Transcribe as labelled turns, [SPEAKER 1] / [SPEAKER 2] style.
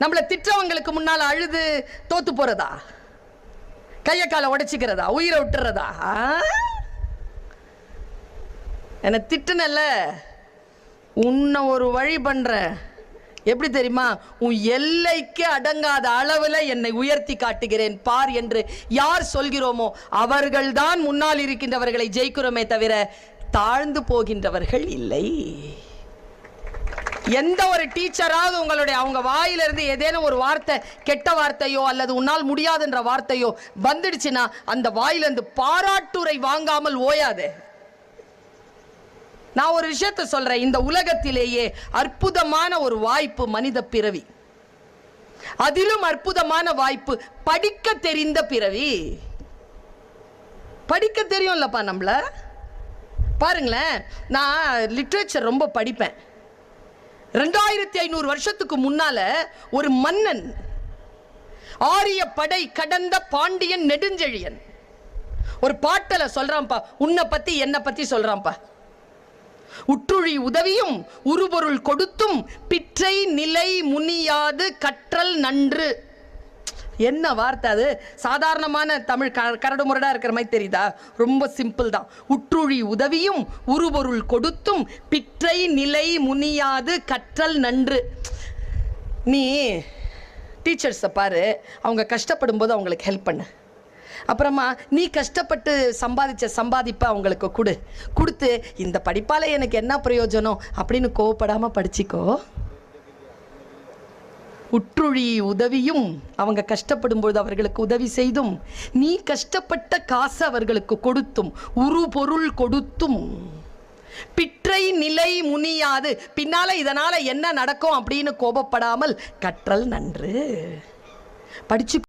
[SPEAKER 1] நம்மளை திட்டவங்களுக்கு முன்னால் அழுது தோத்து போறதா, கைய காலை உடைச்சிக்கிறதா, உயிரை விட்டுறதா? என்ன திட்டுனல்ல, உன்னை ஒரு வழி பண்ற. எப்படி தெரியுமா? உன் எல்லைக்கு அடங்காத அளவில் என்னை உயர்த்தி காட்டுகிறேன் பார் என்று யார் சொல்கிறோமோ அவர்கள்தான் முன்னால் இருக்கின்றவர்களை ஜெயிக்கிறோமே தவிர தாழ்ந்து போகின்றவர்கள் இல்லை. எந்த ஒரு டீச்சராவது உங்களுடைய அவங்க வாயிலிருந்து ஏதேனும் ஒரு வார்த்தை, கெட்ட வார்த்தையோ அல்லது உன்னால் முடியாதுன்ற வார்த்தையோ வந்துடுச்சுன்னா அந்த வாயிலிருந்து பாராட்டுரை வாங்காமல் ஓயாது. நான் ஒரு விஷயத்தை சொல்றேன், இந்த உலகத்திலேயே அற்புதமான ஒரு வாய்ப்பு மனித பிறவி. அதிலும் அற்புதமான வாய்ப்பு படிக்க தெரிந்த பிறவி. படிக்க தெரியும்லப்பா நம்மள. பாருங்களேன், நான் லிட்ரேச்சர் ரொம்ப படிப்பேன். 2500 வருஷத்துக்கு முன்னால ஒரு மன்னன், ஆரிய படை கடந்த பாண்டியன் நெடுஞ்செழியன், ஒரு பாட்டல சொல்றான்பா, உன்னை பத்தி என்ன பத்தி சொல்றான்பா. உற்றுழி உதவியும் உருபொருள் கொடுத்தும் பிற்றை நிலை முனியாது கற்றல் நன்று. என்ன வார்த்தை அது? சாதாரணமான தமிழ் கரடு முரடா இருக்கிற மாதிரி தெரியுதா? ரொம்ப சிம்பிள் தான். உற்றுழி உதவியும் உருபொருள் கொடுத்தும் பிற்றை நிலை முனியாது கற்றல் நன்று. நீ டீச்சர்ஸை பாரு, அவங்க கஷ்டப்படும் போது அவங்களுக்கு ஹெல்ப் பண்ணு. அப்புறமா நீ கஷ்டப்பட்டு சம்பாதிச்ச சம்பாதிப்பை அவங்களுக்கு கொடுத்து இந்த படிப்பால எனக்கு என்ன பிரயோஜனம் அப்படின்னு கோவப்படாம படிச்சுக்கோ. உற்றுழி உதவியும், அவங்க கஷ்டப்படும் பொழுது அவர்களுக்கு உதவி செய்தும், நீ கஷ்டப்பட்ட காசு அவர்களுக்கு கொடுத்தும், உரு பொருள் கொடுத்தும், பிற்றை நிலை முனியாது, பின்னால இதனால என்ன நடக்கும் அப்படின்னு கோபப்படாமல் கற்றல் நன்று. படிச்சு